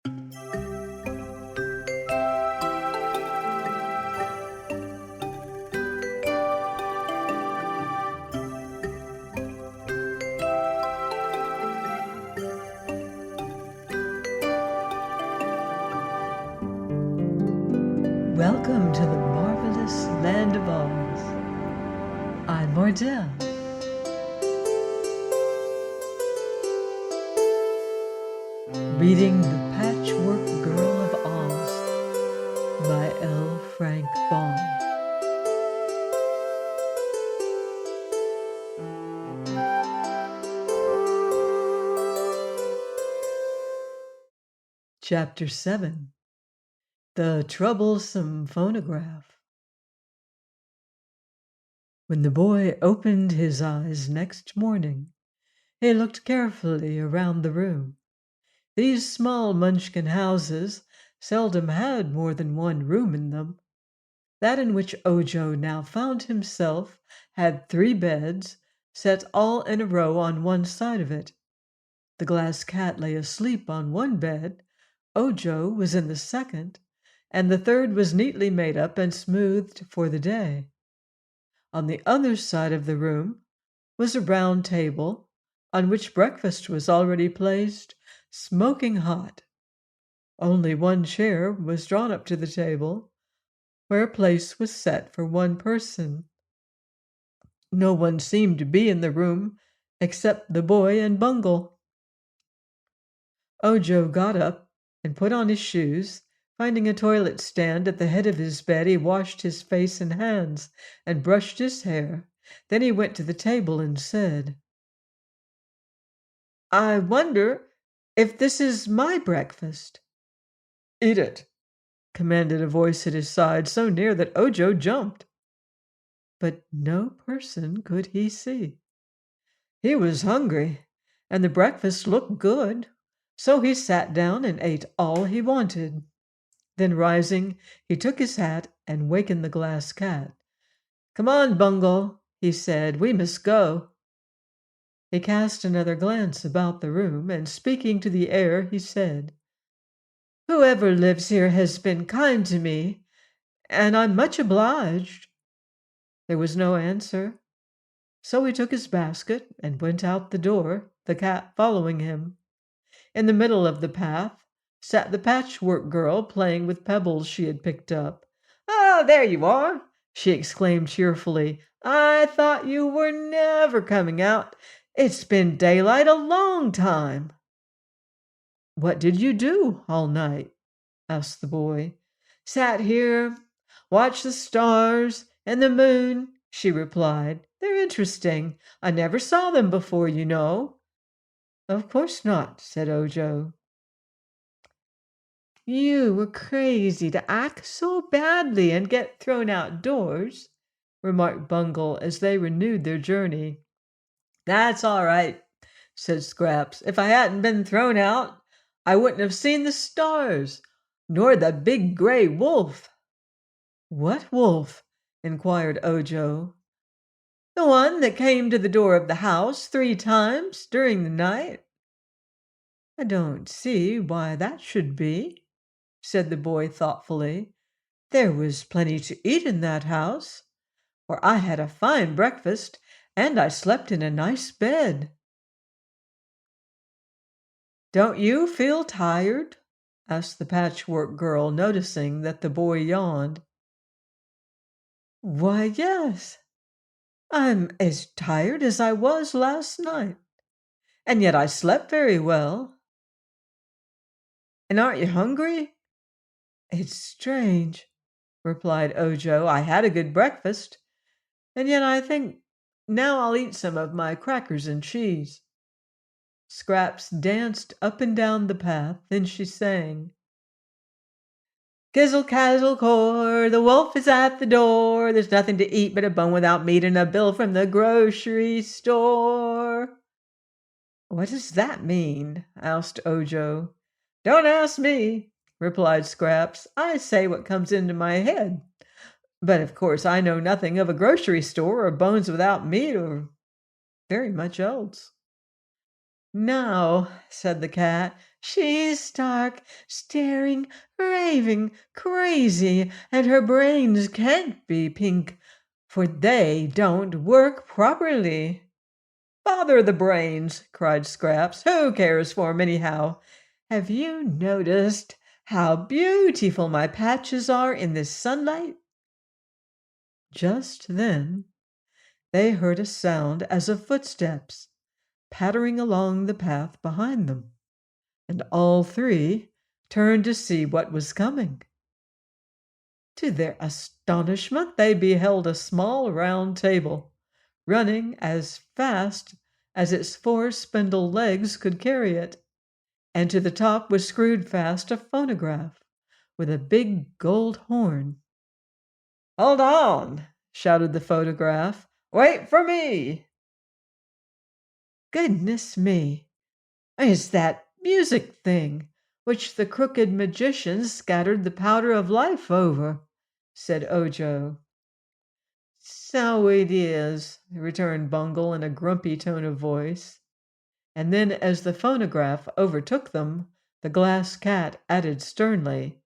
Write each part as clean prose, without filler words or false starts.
Welcome to the marvelous land of Oz. I'm Mordell. Reading The Patchwork Girl of Oz by L. Frank Baum. Chapter 7. The Troublesome Phonograph. When the boy opened his eyes next morning, he looked carefully around the room. These small Munchkin houses seldom had more than one room in them. That in which Ojo now found himself had 3 beds, set all in a row on one side of it. The glass cat lay asleep on one bed, Ojo was in the second, and the third was neatly made up and smoothed for the day. On the other side of the room was a round table, on which breakfast was already placed, smoking hot. Only one chair was drawn up to the table, where a place was set for one person. No one seemed to be in the room except the boy and Bungle. Ojo got up and put on his shoes. Finding a toilet stand at the head of his bed, he washed his face and hands and brushed his hair. Then he went to the table and said, "I wonder if this is my breakfast." "Eat it," commanded a voice at his side, so near that Ojo jumped. But no person could he see. He was hungry, and the breakfast looked good, so he sat down and ate all he wanted. Then rising, he took his hat and wakened the glass cat. "Come on, Bungle," he said, "we must go." He cast another glance about the room, and speaking to the air, he said, "Whoever lives here has been kind to me, and I'm much obliged." There was no answer, so he took his basket and went out the door, the cat following him. In the middle of the path sat the Patchwork Girl playing with pebbles she had picked up. "Ah, there you are!" she exclaimed cheerfully. "I thought you were never coming out. It's been daylight a long time." "What did you do all night?" asked the boy. "Sat here, watched the stars and the moon," she replied. "They're interesting. I never saw them before, you know." "Of course not," said Ojo. "You were crazy to act so badly and get thrown outdoors," remarked Bungle as they renewed their journey. "That's all right," said Scraps. "If I hadn't been thrown out, I wouldn't have seen the stars, nor the big gray wolf." "What wolf?" inquired Ojo. "The one that came to the door of the house 3 times during the night." "I don't see why that should be," said the boy thoughtfully. "There was plenty to eat in that house, for I had a fine breakfast and I slept in a nice bed." "Don't you feel tired?" asked the Patchwork Girl, noticing that the boy yawned. "Why, yes. I'm as tired as I was last night, and yet I slept very well." "And aren't you hungry?" "It's strange," replied Ojo. "I had a good breakfast, and yet I think now I'll eat some of my crackers and cheese." Scraps danced up and down the path. Then she sang, "Kizzle cazzle core, the wolf is at the door. There's nothing to eat but a bone without meat and a bill from the grocery store." "What does that mean?" asked Ojo. "Don't ask me," replied Scraps. "I say what comes into my head. But of course I know nothing of a grocery store or bones without meat or very much else." "No," said the cat. "She's stark, staring, raving, crazy, and her brains can't be pink, for they don't work properly." "Bother the brains!" cried Scraps. "Who cares for 'em anyhow? Have you noticed how beautiful my patches are in this sunlight?" Just then they heard a sound as of footsteps pattering along the path behind them, and all three turned to see what was coming. To their astonishment, they beheld a small round table, running as fast as its four spindle legs could carry it, and to the top was screwed fast a phonograph with a big gold horn. "Hold on!" shouted the phonograph. "Wait for me!" "Goodness me! It's that music thing which the crooked magician scattered the powder of life over," said Ojo. "So it is," returned Bungle in a grumpy tone of voice. And then, as the phonograph overtook them, the Glass Cat added sternly,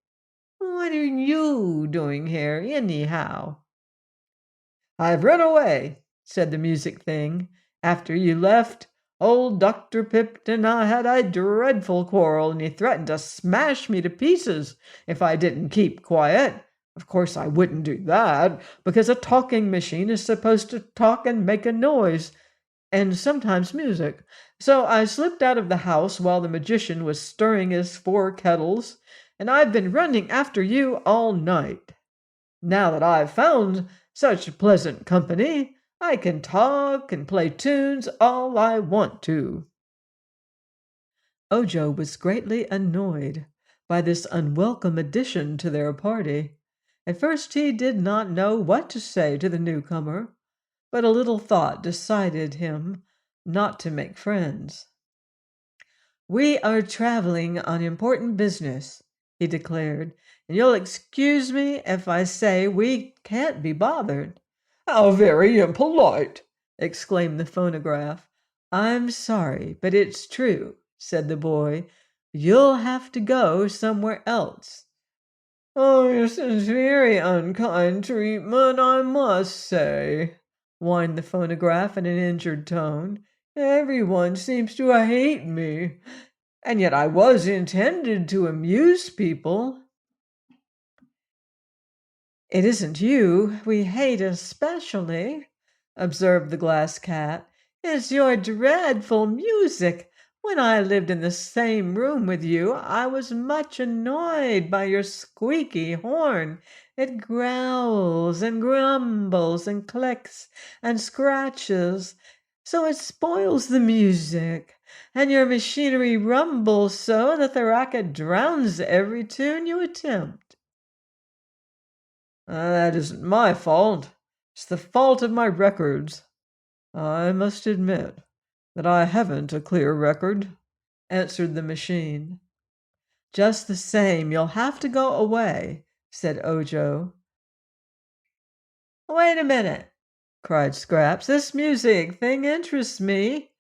"What are you doing here, anyhow?" "I've run away," said the music thing. "After you left, old Dr. Pipt and I had a dreadful quarrel, and he threatened to smash me to pieces if I didn't keep quiet. Of course I wouldn't do that, because a talking machine is supposed to talk and make a noise, and sometimes music. So I slipped out of the house while the magician was stirring his four kettles, and I've been running after you all night. Now that I've found such pleasant company, I can talk and play tunes all I want to." Ojo was greatly annoyed by this unwelcome addition to their party. At first he did not know what to say to the newcomer, but a little thought decided him not to make friends. "We are traveling on important business," he declared, "and you'll excuse me if I say we can't be bothered." "How very impolite!" exclaimed the phonograph. "I'm sorry, but it's true," said the boy. "You'll have to go somewhere else." "Oh, this is very unkind treatment, I must say," whined the phonograph in an injured tone. "Everyone seems to hate me, and yet I was intended to amuse people." "It isn't you we hate especially," observed the Glass Cat. "It's your dreadful music. When I lived in the same room with you, I was much annoyed by your squeaky horn. It growls and grumbles and clicks and scratches, so it spoils the music, and your machinery rumbles so that the racket drowns every tune you attempt." "That isn't my fault. It's the fault of my records. I must admit that I haven't a clear record," answered the machine. "Just the same, you'll have to go away," said Ojo. "Wait a minute," cried Scraps. "This music thing interests me.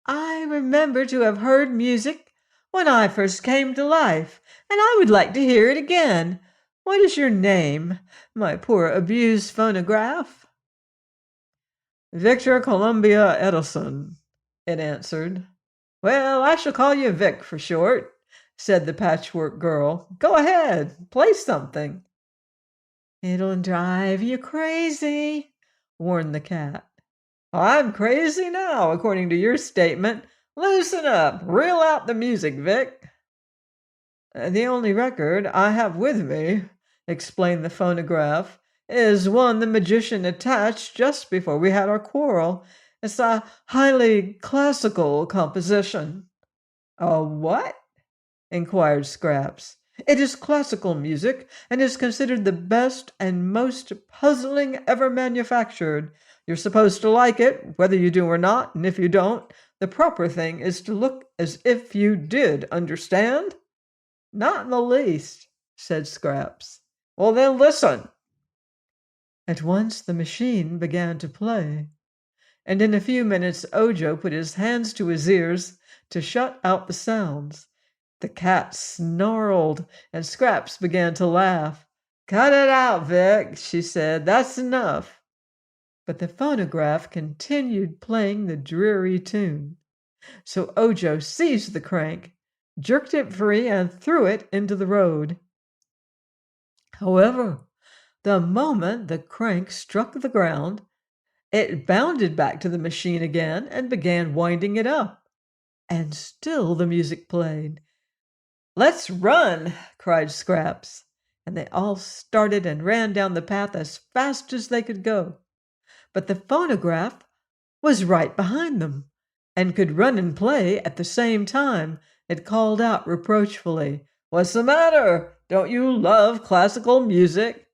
I remember to have heard music when I first came to life, and I would like to hear it again. What is your name, my poor abused phonograph?" "Victor Columbia Edison," it answered. "Well, I shall call you Vic for short," said the Patchwork Girl. "Go ahead, play something." "It'll drive you crazy," warned the cat. "I'm crazy now, according to your statement. Loosen up, reel out the music, Vic." "The only record I have with me," explained the phonograph, "is one the magician attached just before we had our quarrel. It's a highly classical composition." "A what?" inquired Scraps. "It is classical music, and is considered the best and most puzzling ever manufactured. You're supposed to like it, whether you do or not, and if you don't, the proper thing is to look as if you did, understand?" "Not in the least," said Scraps. "Well, then listen." At once the machine began to play, and in a few minutes Ojo put his hands to his ears to shut out the sounds. The cat snarled, and Scraps began to laugh. "Cut it out, Vic," she said. "That's enough." But the phonograph continued playing the dreary tune. So Ojo seized the crank, jerked it free, and threw it into the road. However, the moment the crank struck the ground, it bounded back to the machine again and began winding it up. And still the music played. "Let's run!" cried Scraps, and they all started and ran down the path as fast as they could go. But the phonograph was right behind them, and could run and play at the same time. It called out reproachfully, "What's the matter? Don't you love classical music?"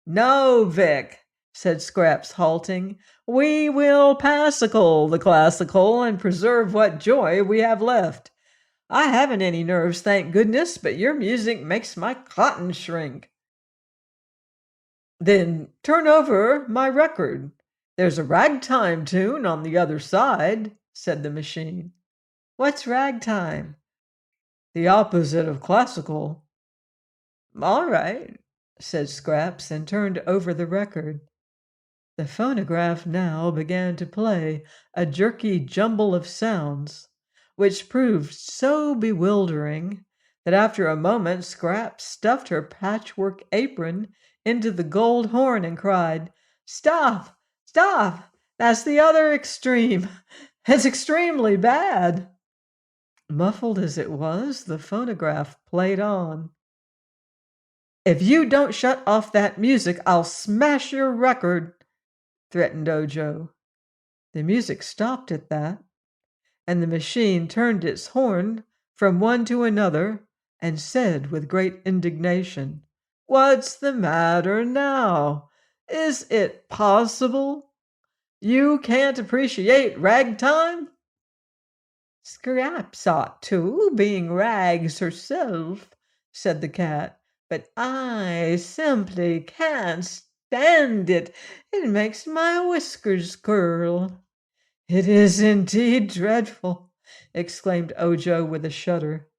"No, Vic," said Scraps, halting. "We will passicle the classical and preserve what joy we have left. I haven't any nerves, thank goodness, but your music makes my cotton shrink." "Then turn over my record. There's a ragtime tune on the other side," said the machine. "What's ragtime?" "The opposite of classical." "All right," said Scraps, and turned over the record. The phonograph now began to play a jerky jumble of sounds, which proved so bewildering that after a moment Scraps stuffed her patchwork apron into the gold horn and cried, "Stop! Stop! That's the other extreme. It's extremely bad." Muffled as it was, the phonograph played on. "If you don't shut off that music, I'll smash your record," threatened Ojo. The music stopped at that, and the machine turned its horn from one to another and said with great indignation, "What's the matter now? Is it possible? You can't appreciate ragtime?" "Scraps ought to, being rags herself," said the cat, "but I simply can't stand it. It makes my whiskers curl." "It is indeed dreadful," exclaimed Ojo with a shudder.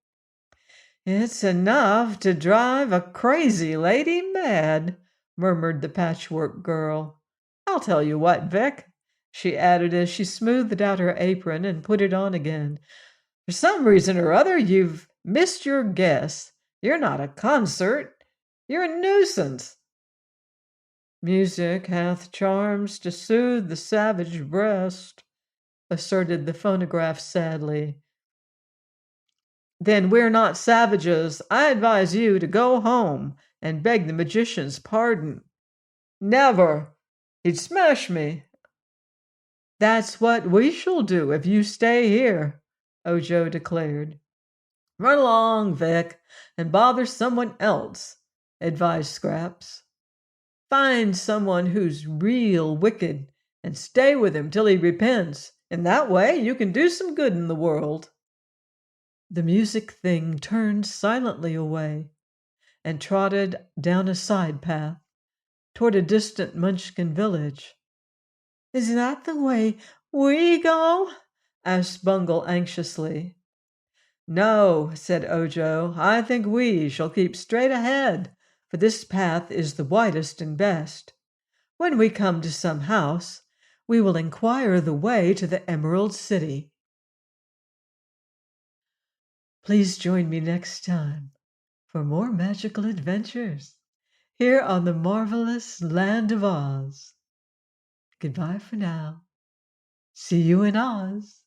"It's enough to drive a crazy lady mad," murmured the Patchwork Girl. "I'll tell you what, Vic," she added as she smoothed out her apron and put it on again. "For some reason or other, you've missed your guess. You're not a concert. You're a nuisance." "Music hath charms to soothe the savage breast," asserted the phonograph sadly. "Then we're not savages. I advise you to go home and beg the magician's pardon." "Never! He'd smash me." "That's what we shall do if you stay here," Ojo declared. "Run along, Vic, and bother someone else," advised Scraps. "Find someone who's real wicked and stay with him till he repents. In that way you can do some good in the world." The music thing turned silently away and trotted down a side path toward a distant Munchkin village. "Is that the way we go?" asked Bungle anxiously. "No," said Ojo. "I think we shall keep straight ahead, for this path is the widest and best. When we come to some house, we will inquire the way to the Emerald City." Please join me next time for more magical adventures here on the marvelous Land of Oz. Goodbye for now. See you in Oz.